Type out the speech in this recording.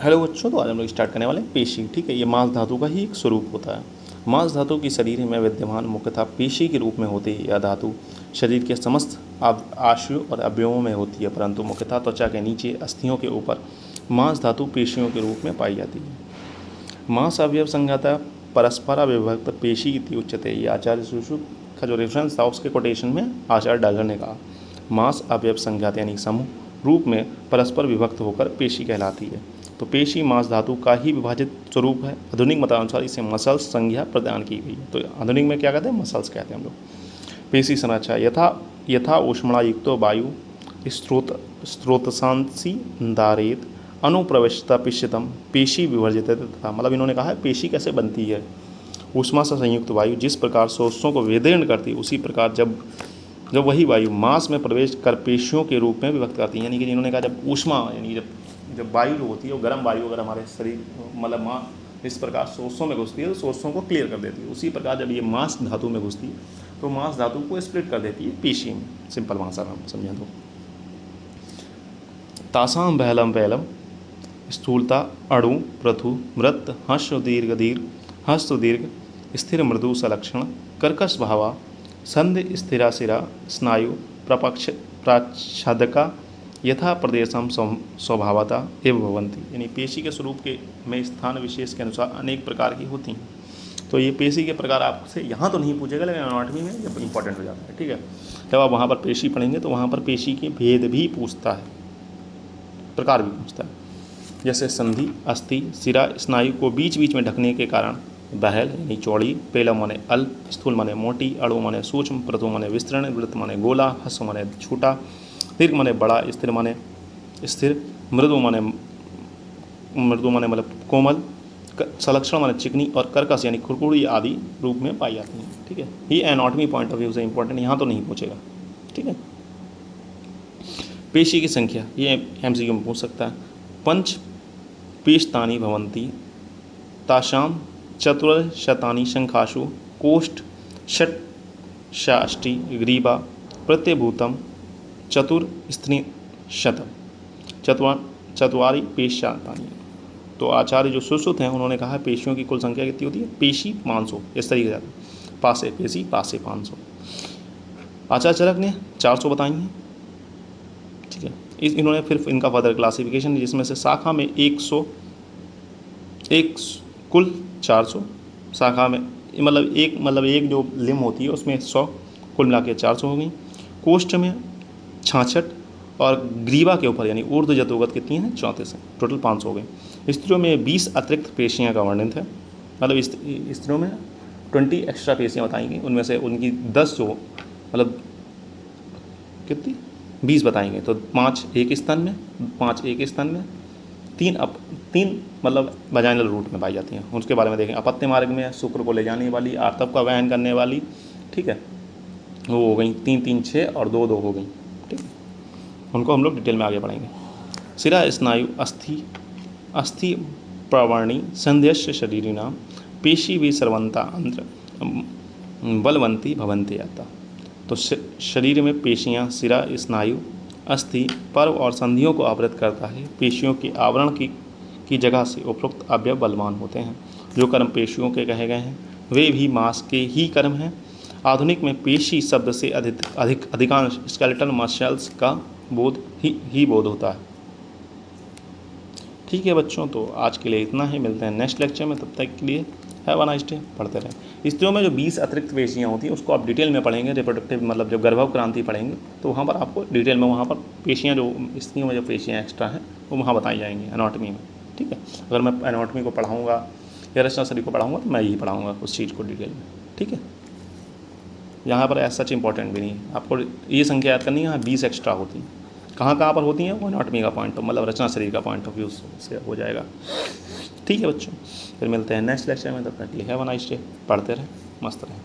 Hello बच्चों, तो आज हम लोग स्टार्ट करने वाले हैं पेशी। ठीक है, ये मांस धातु का ही एक स्वरूप होता है। मांस धातु की शरीर में विद्यमान मुख्यतः पेशी के रूप में होती है। यह धातु शरीर के समस्त आशयों और अवयवों में होती है, परंतु मुख्यतः त्वचा के नीचे अस्थियों के ऊपर मांस धातु पेशियों के रूप में पाई जाती है। मांस अवयव संज्ञाता परस्पर विभक्त पेशी इति उच्यते। ये आचार्य सुश्रुत का जो रेफरेंस था उसके कोटेशन में आचार्य डागर ने कहा मांस अवयव संज्ञात यानी समूह रूप में परस्पर विभक्त होकर पेशी कहलाती है। तो पेशी मांस धातु का ही विभाजित स्वरूप है। आधुनिक मतानुसार इसे मसल्स संज्ञा प्रदान की गई है। तो आधुनिक में क्या कहते हैं? मसल्स कहते हैं हम लोग। पेशी संरचना यथा ऊष्मणा युक्तो वायु स्रोतसांसी दारेत अनुप्रवेशता पिष्यतम पेशी विवर्जित तथा, मतलब इन्होंने कहा है पेशी कैसे बनती है। ऊष्मा से संयुक्त वायु जिस प्रकार शोषों को विदीर्ण करती है, उसी प्रकार जब वही वायु मांस में प्रवेश कर पेशियों के रूप में विभक्त करती है। यानी कि इन्होंने कहा जब ऊष्मा यानी जब वायु जो होती है वो गर्म वायु अगर हमारे शरीर मतलब माँ इस प्रकार शोषों में घुसती है तो शोषों को क्लियर कर देती है। उसी प्रकार जब ये मांस धातु में घुसती है तो मांस धातु को स्प्लिट कर देती है पेशी में। सिंपल भाषा में हम समझें तो तासाम बहलम वैलम स्थूलता अणु पृथु मृत हस्त दीर्घ स्थिर मृदु सलक्षण कर्कश भावा संधि स्थिरा सिरा स्नायु प्रपक्ष प्राच्छादका यथा प्रदेशम स्वभावता एवं भवंती। यानी पेशी के स्वरूप के में स्थान विशेष के अनुसार अनेक प्रकार की होती हैं। तो ये पेशी के प्रकार आपसे यहाँ तो नहीं पूछेगा, लेकिन एनाटॉमी में जब इंपॉर्टेंट हो जाता है। ठीक है, जब आप वहाँ पर पेशी पढ़ेंगे तो वहाँ पर पेशी के भेद भी पूछता है, प्रकार भी पूछता है। जैसे संधि अस्थि सिरा स्नायु को बीच बीच में ढकने के कारण बहल यानी चौड़ी, पेलम माने अल्प, स्थूल माने मोटी, अणु माने सूक्ष्म, प्रथु माने विस्तृण, वृत्त माने गोला, हस्त माने छोटा, दीर्घ माने बड़ा, स्थिर माने स्थिर, मृदु माने मतलब कोमल, सलक्षण माने चिकनी और कर्कश यानी खुरकुरी आदि रूप में पाई जाती हैं। ठीक है, ये एनाटॉमी पॉइंट ऑफ व्यू से इंपॉर्टेंट, यहाँ तो नहीं पूछेगा। ठीक है, पेशी की संख्या ये एमसीक्यू में पूछ सकता है। पंच पेशतानि भवन्ति तासाम चतुर्शतानि शंखाशु कोष्ठ षट् षष्टि ग्रीवा प्रत्यभूतम चतुर्स्त्रिशतम चत्वारि पेशातानि। तो आचार्य जो सुश्रुत हैं उन्होंने कहा पेशियों की कुल संख्या कितनी होती है? पेशी 500 इस तरीके से पासे पेशी पासे 500। आचार्य चरक ने 400 बताई हैं। ठीक है, इन्होंने फिर इनका फर्दर क्लासिफिकेशन जिसमें से शाखा में 100 कुल 400 शाखा में मतलब एक जो लिम होती है उसमें 100 कुल मिला के 400 हो गई। कोष्ठ में 66 और ग्रीवा के ऊपर यानी ऊर्ध्व जतोगत कितनी है? 34 है, टोटल 500 हो गई। स्त्रियों में 20 अतिरिक्त पेशियाँ का वर्णन है, मतलब स्त्रियों में 20 एक्स्ट्रा पेशियाँ बताएंगी। उनमें से उनकी 10 जो मतलब कितनी 20 बताएंगे। तो 5 एक स्तन में, 5 एक स्तन में, 3 मतलब वजाइनल रूट में पाई जाती हैं। उसके बारे में देखें। अपत्य मार्ग में शुक्र को ले जाने वाली, आर्तव का वहन करने वाली। ठीक है, वो हो गई 3 3 6 और 2 2 हो गई। ठीक है, उनको हम लोग डिटेल में आगे पढ़ेंगे। सिरा स्नायु अस्थि प्रवर्णी संध्यस्य शरीरिणाम पेशी भी सर्वंता अंतर बलवंती भवंती आता। तो शरीर में पेशियाँ सिरा स्नायु अस्थि पर्व और संधियों को आवृत करता है। पेशियों के आवरण की जगह से उपरोक्त अवयव बलवान होते हैं। जो कर्म पेशियों के कहे गए हैं वे भी मांस के ही कर्म हैं। आधुनिक में पेशी शब्द से अधिकांश स्केलेटल मसल्स का बोध होता है। ठीक है बच्चों, तो आज के लिए इतना ही। मिलते हैं नेक्स्ट लेक्चर में, तब तक के लिए हैव अ नाइस डे। पढ़ते रहें। स्त्रियों में जो 20 अतिरिक्त पेशियाँ होती हैं उसको आप डिटेल में पढ़ेंगे। रिप्रोडक्टिव मतलब जब गर्भव क्रांति पढ़ेंगे तो वहाँ पर आपको डिटेल में वहाँ पर पेशियाँ जो स्त्रियों में जो पेशियाँ एक्स्ट्रा हैं वो वहाँ बताई जाएंगी एनाटॉमी में। ठीक है, अगर मैं एनाटॉमी को पढ़ाऊँगा या रचना शरीर को पढ़ाऊँगा तो मैं यही पढ़ाऊँगा उस चीज़ को डिटेल में। ठीक है, यहाँ पर ऐसा सच इंपॉर्टेंट भी नहीं है। आपको ये संख्या याद करनी है, यहाँ 20 एक्स्ट्रा होती है। कहाँ पर होती हैं? वो एनाटॉमी का पॉइंट मतलब रचना शरीर का पॉइंट ऑफ व्यू से हो जाएगा। ठीक है बच्चों, फिर मिलते हैं नेक्स्ट लेक्चर में, तब तक के लिए हैव अ नाइस डे। पढ़ते रहें, मस्त रहें।